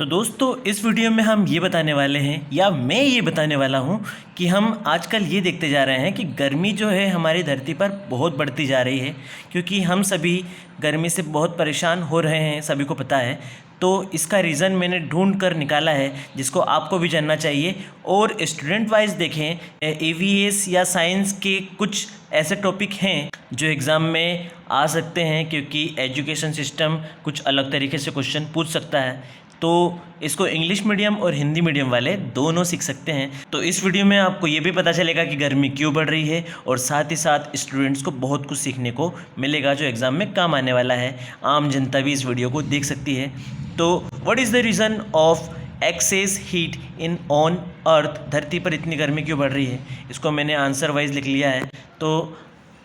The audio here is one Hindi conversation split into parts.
तो दोस्तों इस वीडियो में हम ये बताने वाले हैं या मैं ये बताने वाला हूँ कि हम आजकल ये देखते जा रहे हैं कि गर्मी जो है हमारी धरती पर बहुत बढ़ती जा रही है, क्योंकि हम सभी गर्मी से बहुत परेशान हो रहे हैं, सभी को पता है। तो इसका रीज़न मैंने ढूंढ कर निकाला है जिसको आपको भी जानना चाहिए। और स्टूडेंट वाइज देखें, एवीएस या साइंस के कुछ ऐसे टॉपिक हैं जो एग्ज़ाम में आ सकते हैं, क्योंकि एजुकेशन सिस्टम कुछ अलग तरीके से क्वेश्चन पूछ सकता है। तो इसको इंग्लिश मीडियम और हिंदी मीडियम वाले दोनों सीख सकते हैं। तो इस वीडियो में आपको ये भी पता चलेगा कि गर्मी क्यों बढ़ रही है, और साथ ही साथ स्टूडेंट्स को बहुत कुछ सीखने को मिलेगा जो एग्ज़ाम में काम आने वाला है। आम जनता भी इस वीडियो को देख सकती है। तो what is the reason of excess heat in on earth? धरती पर इतनी गर्मी क्यों बढ़ रही है, इसको मैंने आंसर वाइज लिख लिया है। तो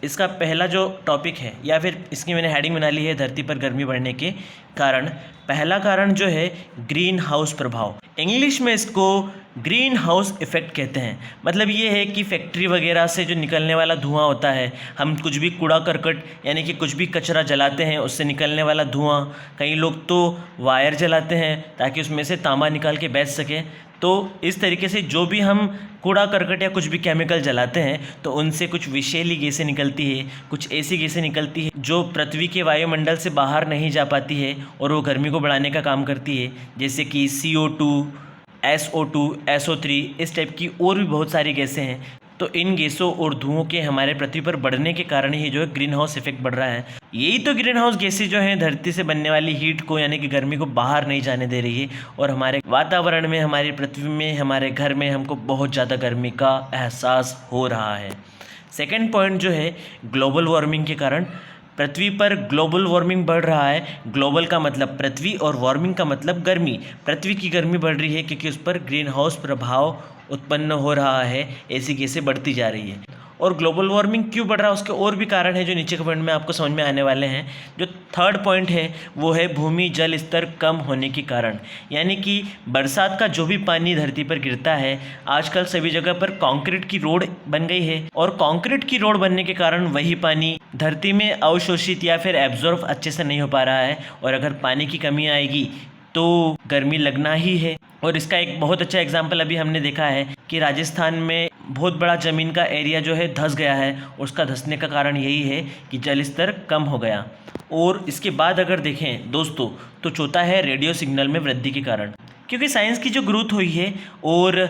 इसका पहला जो टॉपिक है, या फिर इसकी मैंने हेडिंग बना ली है, धरती पर गर्मी बढ़ने के कारण। पहला कारण जो है ग्रीन हाउस प्रभाव, इंग्लिश में इसको ग्रीन हाउस इफ़ेक्ट कहते हैं। मतलब ये है कि फैक्ट्री वगैरह से जो निकलने वाला धुआं होता है, हम कुछ भी कूड़ा करकट यानी कि कुछ भी कचरा जलाते हैं, उससे निकलने वाला धुआं, कई लोग तो वायर जलाते हैं ताकि उसमें से तांबा निकाल के बेच सकें। तो इस तरीके से जो भी हम कूड़ा करकट या कुछ भी केमिकल जलाते हैं तो उनसे कुछ विषैली गैसें निकलती है, कुछ ऐसी गैसें निकलती है जो पृथ्वी के वायुमंडल से बाहर नहीं जा पाती है और वो गर्मी को बढ़ाने का काम करती है, जैसे कि CO2, SO2, SO3, इस टाइप की और भी बहुत सारी गैसें हैं। तो इन गैसों और धुओं के हमारे पृथ्वी पर बढ़ने के कारण ही जो है ग्रीन हाउस इफेक्ट बढ़ रहा है। यही तो ग्रीन हाउस गैसें जो हैं धरती से बनने वाली हीट को यानी कि गर्मी को बाहर नहीं जाने दे रही है, और हमारे वातावरण में, हमारी पृथ्वी में, हमारे घर में हमको बहुत ज़्यादा गर्मी का एहसास हो रहा है। सेकेंड पॉइंट जो है ग्लोबल वार्मिंग के कारण पृथ्वी पर ग्लोबल वार्मिंग बढ़ रहा है। ग्लोबल का मतलब पृथ्वी और वार्मिंग का मतलब गर्मी। पृथ्वी की गर्मी बढ़ रही है क्योंकि उस पर ग्रीन हाउस प्रभाव उत्पन्न हो रहा है, ऐसी गैसें बढ़ती जा रही है। और ग्लोबल वार्मिंग क्यों बढ़ रहा है उसके और भी कारण है जो नीचे के पॉइंट में आपको समझ में आने वाले हैं। जो थर्ड पॉइंट है वो है भूमि जल स्तर कम होने के कारण, यानी कि बरसात का जो भी पानी धरती पर गिरता है, आजकल सभी जगह पर कंक्रीट की रोड बन गई है, और कंक्रीट की रोड बनने के कारण वही पानी धरती में अवशोषित या फिर एब्जॉर्ब अच्छे से नहीं हो पा रहा है, और अगर पानी की कमी आएगी तो गर्मी लगना ही है। और इसका एक बहुत अच्छा एग्जाम्पल अभी हमने देखा है कि राजस्थान में बहुत बड़ा ज़मीन का एरिया जो है धंस गया है। उसका धंसने का कारण यही है कि जल स्तर कम हो गया। और इसके बाद अगर देखें दोस्तों तो चौथा है रेडियो सिग्नल में वृद्धि के कारण, क्योंकि साइंस की जो ग्रोथ हुई है और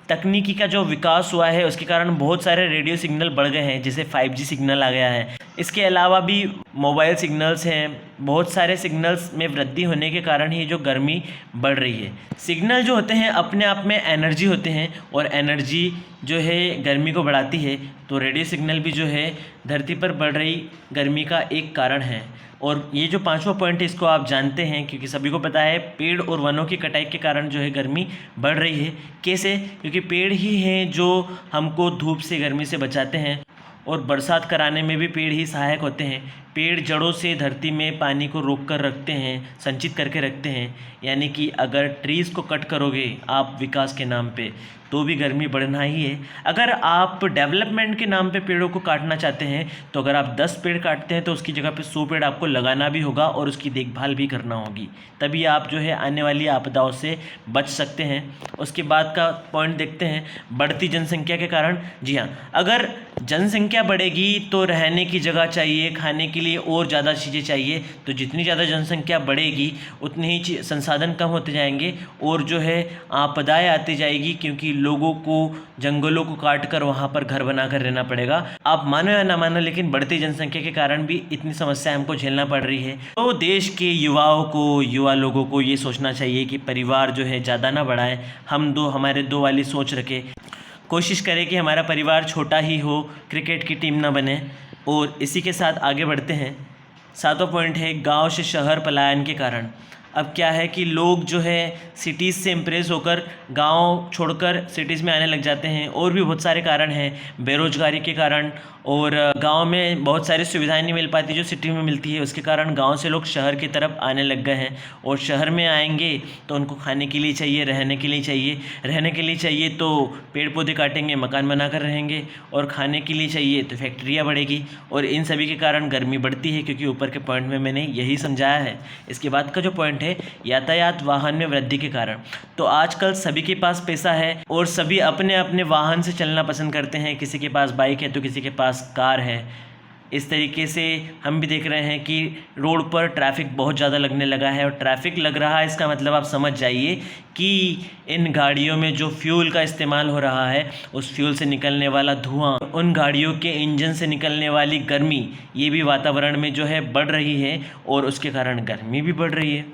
तकनीकी का जो विकास हुआ है उसके कारण बहुत सारे रेडियो सिग्नल बढ़ गए हैं, जैसे 5G सिग्नल आ गया है। इसके अलावा भी मोबाइल सिग्नल्स हैं, बहुत सारे सिग्नल्स में वृद्धि होने के कारण ही जो गर्मी बढ़ रही है। सिग्नल जो होते हैं अपने आप में एनर्जी होते हैं, और एनर्जी जो है गर्मी को बढ़ाती है। तो रेडियो सिग्नल भी जो है धरती पर बढ़ रही गर्मी का एक कारण है। और ये जो पांचवा पॉइंट है इसको आप जानते हैं, क्योंकि सभी को पता है पेड़ और वनों की कटाई के कारण जो है गर्मी बढ़ रही है। कैसे? क्योंकि पेड़ ही हैं जो हमको धूप से, गर्मी से बचाते हैं, और बरसात कराने में भी पेड़ ही सहायक होते हैं। पेड़ जड़ों से धरती में पानी को रोक कर रखते हैं, संचित करके रखते हैं। यानी कि अगर ट्रीज़ को कट करोगे आप विकास के नाम पे तो भी गर्मी बढ़ना ही है। अगर आप डेवलपमेंट के नाम पे पेड़ों को काटना चाहते हैं तो अगर आप 10 पेड़ काटते हैं तो उसकी जगह पे 100 पेड़ आपको लगाना भी होगा और उसकी देखभाल भी करना होगी, तभी आप जो है आने वाली आपदाओं से बच सकते हैं। उसके बाद का पॉइंट देखते हैं बढ़ती जनसंख्या के कारण। जी हाँ, अगर जनसंख्या बढ़ेगी तो रहने की जगह चाहिए, खाने के लिए और ज़्यादा चीज़ें चाहिए। तो जितनी ज़्यादा जनसंख्या बढ़ेगी उतनी ही संसाधन कम होते जाएंगे और जो है आपदाएं आती जाएगी, क्योंकि लोगों को जंगलों को काट कर वहाँ पर घर बनाकर रहना पड़ेगा। आप मानो या ना मानो, लेकिन बढ़ती जनसंख्या के कारण भी इतनी समस्या हमको झेलना पड़ रही है। तो देश के युवा लोगों को ये सोचना चाहिए कि परिवार जो है ज़्यादा ना बढ़ाएं, हमारे दो वाली सोच रखें। कोशिश करें कि हमारा परिवार छोटा ही हो, क्रिकेट की टीम ना बने। और इसी के साथ आगे बढ़ते हैं। सातवां पॉइंट है गांव से शहर पलायन के कारण। अब क्या है कि लोग जो है सिटीज़ से इम्प्रेस होकर गांव छोड़कर सिटीज़ में आने लग जाते हैं, और भी बहुत सारे कारण हैं, बेरोजगारी के कारण, और गांव में बहुत सारी सुविधाएं नहीं मिल पाती जो सिटी में मिलती है, उसके कारण गांव से लोग शहर की तरफ आने लग गए हैं। और शहर में आएंगे तो उनको खाने के लिए चाहिए, रहने के लिए चाहिए तो पेड़ पौधे काटेंगे, मकान बनाकर रहेंगे, और खाने के लिए चाहिए तो फैक्ट्रियाँ बढ़ेगी, और इन सभी के कारण गर्मी बढ़ती है, क्योंकि ऊपर के पॉइंट में मैंने यही समझाया है। इसके बाद का जो पॉइंट पॉइंट है यातायात वाहन में वृद्धि के कारण। तो आजकल सभी के पास पैसा है और सभी अपने अपने वाहन से चलना पसंद करते हैं। किसी के पास बाइक है तो किसी के पास कार है। इस तरीके से हम भी देख रहे हैं कि रोड पर ट्रैफिक बहुत ज़्यादा लगने लगा है। और ट्रैफिक लग रहा है इसका मतलब आप समझ जाइए कि इन गाड़ियों में जो फ्यूल का इस्तेमाल हो रहा है, उस फ्यूल से निकलने वाला धुआं, उन गाड़ियों के इंजन से निकलने वाली गर्मी, ये भी वातावरण में जो है बढ़ रही है और उसके कारण गर्मी भी बढ़ रही है।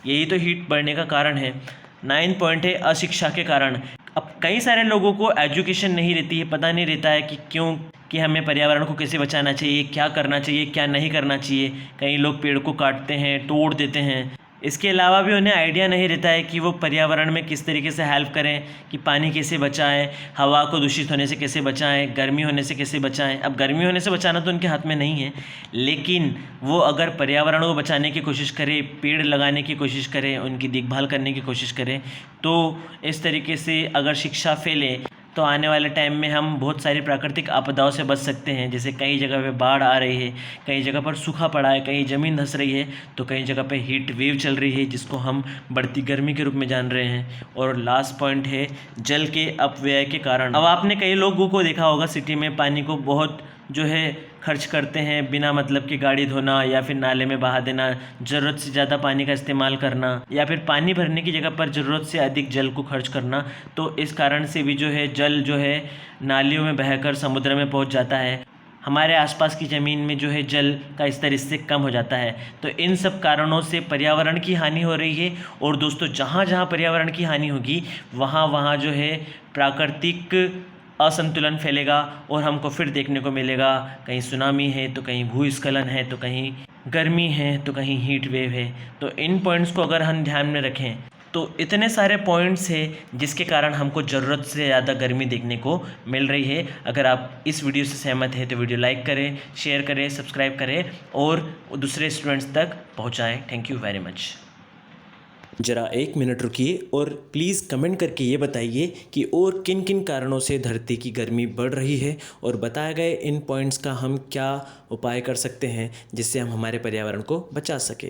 यही तो हीट बढ़ने का कारण है। 9 पॉइंट है अशिक्षा के कारण। अब कई सारे लोगों को एजुकेशन नहीं रहती है, पता नहीं रहता है कि क्यों, कि हमें पर्यावरण को कैसे बचाना चाहिए, क्या करना चाहिए, क्या नहीं करना चाहिए। कई लोग पेड़ को काटते हैं, तोड़ देते हैं। इसके अलावा भी उन्हें आइडिया नहीं रहता है कि वो पर्यावरण में किस तरीके से हेल्प करें, कि पानी कैसे बचाएं, हवा को दूषित होने से कैसे बचाएं, गर्मी होने से कैसे बचाएं। अब गर्मी होने से बचाना तो उनके हाथ में नहीं है, लेकिन वो अगर पर्यावरण को बचाने की कोशिश करें, पेड़ लगाने की कोशिश करें, उनकी देखभाल करने की कोशिश करें, तो इस तरीके से अगर शिक्षा फैले तो आने वाले टाइम में हम बहुत सारी प्राकृतिक आपदाओं से बच सकते हैं। जैसे कई जगह पे बाढ़ आ रही है, कई जगह पर सूखा पड़ा है, कहीं ज़मीन धंस रही है, तो कई जगह पे हीट वेव चल रही है जिसको हम बढ़ती गर्मी के रूप में जान रहे हैं। और लास्ट पॉइंट है जल के अपव्यय के कारण। अब आपने कई लोगों को देखा होगा सिटी में पानी को बहुत जो है खर्च करते हैं, बिना मतलब की गाड़ी धोना या फिर नाले में बहा देना, ज़रूरत से ज़्यादा पानी का इस्तेमाल करना, या फिर पानी भरने की जगह पर ज़रूरत से अधिक जल को खर्च करना। तो इस कारण से भी जो है जल जो है नालियों में बहकर समुद्र में पहुंच जाता है। हमारे आसपास की ज़मीन में जो है जल का स्तर इससे कम हो जाता है। तो इन सब कारणों से पर्यावरण की हानि हो रही है। और दोस्तों, जहाँ जहाँ पर्यावरण की हानि होगी वहाँ वहाँ जो है प्राकृतिक असंतुलन फैलेगा और हमको फिर देखने को मिलेगा, कहीं सुनामी है तो कहीं भूस्खलन है, तो कहीं गर्मी है, तो कहीं हीट वेव है। तो इन पॉइंट्स को अगर हम ध्यान में रखें तो इतने सारे पॉइंट्स हैं जिसके कारण हमको ज़रूरत से ज़्यादा गर्मी देखने को मिल रही है। अगर आप इस वीडियो से सहमत हैं तो वीडियो लाइक करें, शेयर करें, सब्सक्राइब करें और दूसरे स्टूडेंट्स तक पहुँचाएँ। Thank you very much. ज़रा 1 मिनट रुकिए और प्लीज़ कमेंट करके ये बताइए कि और किन किन कारणों से धरती की गर्मी बढ़ रही है, और बताए गए इन पॉइंट्स का हम क्या उपाय कर सकते हैं जिससे हम हमारे पर्यावरण को बचा सकें।